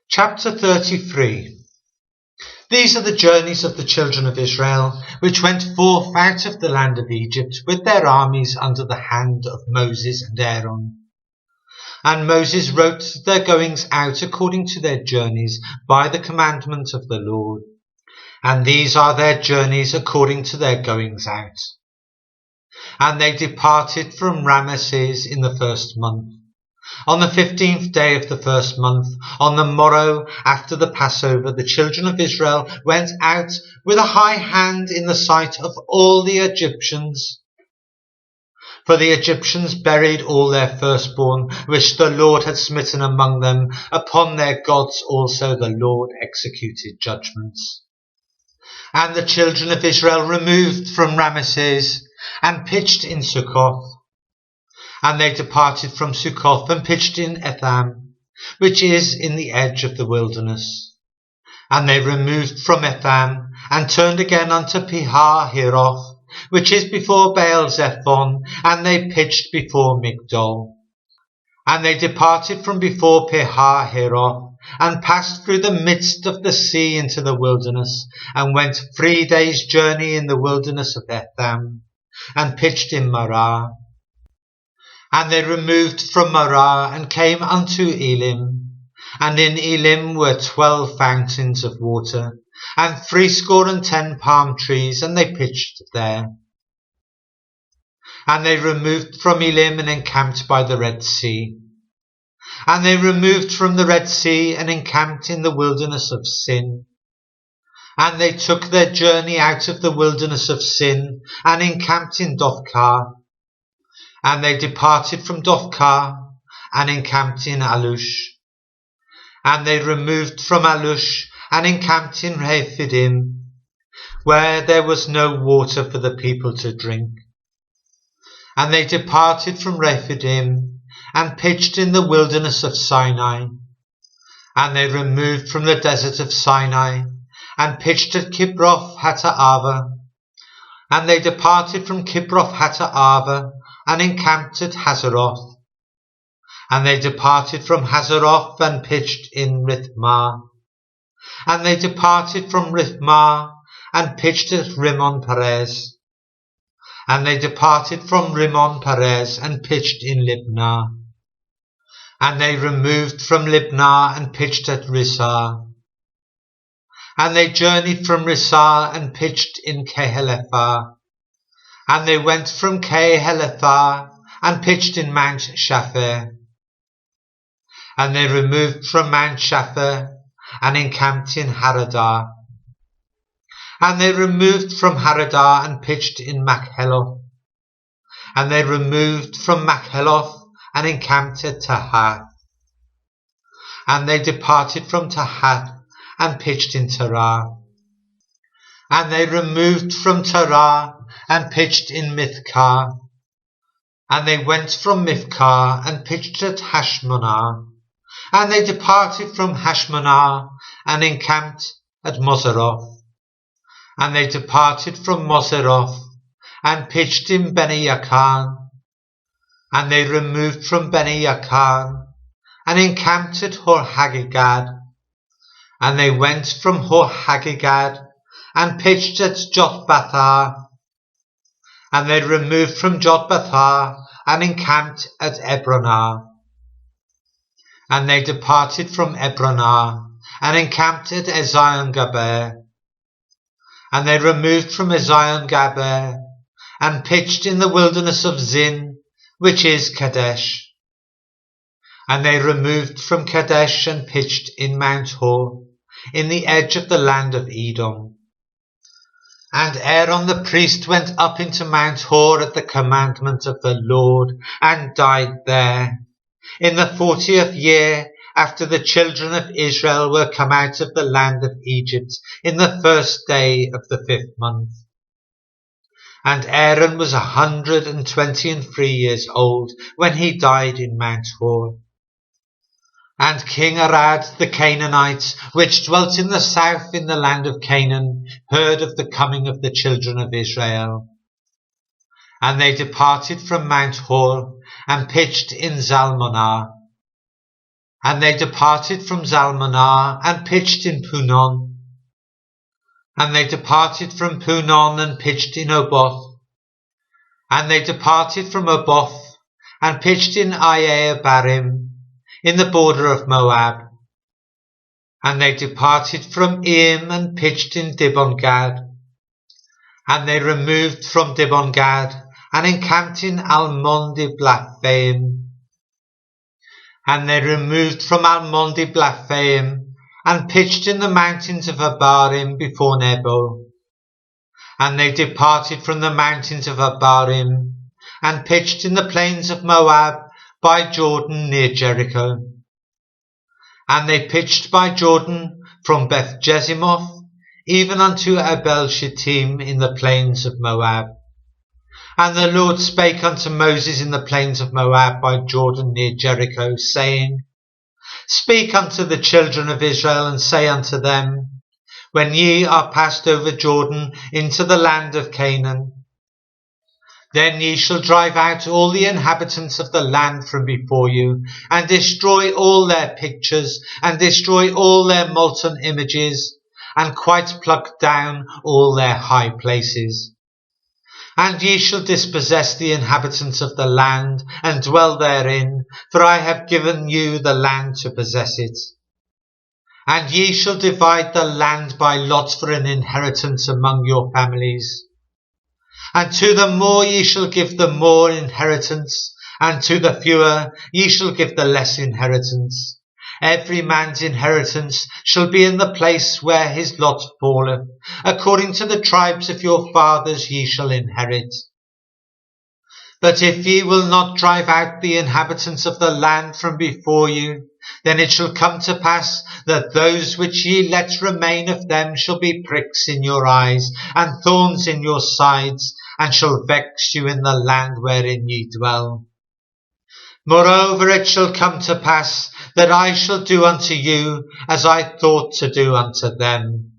Chapter 33. These are the journeys of the children of Israel, which went forth out of the land of Egypt with their armies under the hand of Moses and Aaron. And Moses wrote their goings out according to their journeys by the commandment of the Lord. And these are their journeys according to their goings out. And they departed from Ramesses in the first month. On the 15th day of the first month, on the morrow after the Passover, the children of Israel went out with a high hand in the sight of all the Egyptians. For the Egyptians buried all their firstborn, which the Lord had smitten among them. Upon their gods also the Lord executed judgments. And the children of Israel removed from Ramesses and pitched in Succoth. And they departed from Succoth and pitched in Etham, which is in the edge of the wilderness. And they removed from Etham and turned again unto Pihah-Hiroth, which is before Baal-zephon, and they pitched before Migdol. And they departed from before Pihah-Hiroth, and passed through the midst of the sea into the wilderness, and went 3 days' journey in the wilderness of Etham, and pitched in Marah. And they removed from Marah and came unto Elim. And in Elim were 12 fountains of water, and 70 palm trees, and they pitched there. And they removed from Elim and encamped by the Red Sea. And they removed from the Red Sea and encamped in the wilderness of Sin. And they took their journey out of the wilderness of Sin, and encamped in Dophkah. And they departed from Dophkah, and encamped in Alush. And they removed from Alush, and encamped in Rephidim, where there was no water for the people to drink. And they departed from Rephidim, and pitched in the wilderness of Sinai. And they removed from the desert of Sinai, and pitched at Kibroth Hattaavah. And they departed from Kibroth Hattaavah, and encamped at Hazeroth. And they departed from Hazeroth, and pitched in Rithmah. And they departed from Rithmah, and pitched at Rimmon-Perez. And they departed from Rimmon-Perez, and pitched in Libnah. And they removed from Libnah, and pitched at Rissah. And they journeyed from Rissah, and pitched in Kehelephah. And they went from Kehelephah, and pitched in Mount Shapher. And they removed from Mount Shapher, and encamped in Haradah. And they removed from Haradah, and pitched in Machheloth. And they removed from Machheloth, and encamped at Tahath. And they departed from Tahath, and pitched in Terah. And they removed from Terah, and pitched in Mithkah. And they went from Mithkah, and pitched at Hashmonah. And they departed from Hashmonah, and encamped at Moseroth. And they departed from Moseroth, and pitched in Beni-Yakan. And they removed from Beni-Yakan, and encamped at Hor-Haggigad. And they went from Hor-Haggigad, and pitched at Jotbathah. And they removed from Jotbathah, and encamped at Ebronah. And they departed from Ebronah, and encamped at Ezion-Gaber. And they removed from Ezion-Gaber, and pitched in the wilderness of Zin, which is Kadesh. And they removed from Kadesh, and pitched in Mount Hor, in the edge of the land of Edom. And Aaron the priest went up into Mount Hor at the commandment of the Lord, and died there, in the 40th year after the children of Israel were come out of the land of Egypt, in the first day of the 5th month. And Aaron was 123 years old when he died in Mount Hor. And King Arad the Canaanite, which dwelt in the south in the land of Canaan, heard of the coming of the children of Israel. And they departed from Mount Hor, and pitched in Zalmonah. And they departed from Zalmunna and pitched in Punon. And they departed from Punon and pitched in Oboth. And they departed from Oboth and pitched in Barim, in the border of Moab. And they departed from Eim and pitched in Dibon-gad. And they removed from Dibon-gad and encamped in Almon-diblathaim. And they removed from Almon-diblathaim and pitched in the mountains of Abarim before Nebo. And they departed from the mountains of Abarim and pitched in the plains of Moab by Jordan near Jericho. And they pitched by Jordan from Beth-Jesimoth even unto Abel-shittim in the plains of Moab. And the Lord spake unto Moses in the plains of Moab by Jordan near Jericho, saying, Speak unto the children of Israel, and say unto them, When ye are passed over Jordan into the land of Canaan, then ye shall drive out all the inhabitants of the land from before you, and destroy all their pictures, and destroy all their molten images, and quite pluck down all their high places. And ye shall dispossess the inhabitants of the land, and dwell therein, for I have given you the land to possess it. And ye shall divide the land by lot for an inheritance among your families. And to the more ye shall give the more inheritance, and to the fewer ye shall give the less inheritance. Every man's inheritance shall be in the place where his lot falleth. According to the tribes of your fathers ye shall inherit. But if ye will not drive out the inhabitants of the land from before you, then it shall come to pass that those which ye let remain of them shall be pricks in your eyes, and thorns in your sides, and shall vex you in the land wherein ye dwell. Moreover, it shall come to pass that I shall do unto you as I thought to do unto them.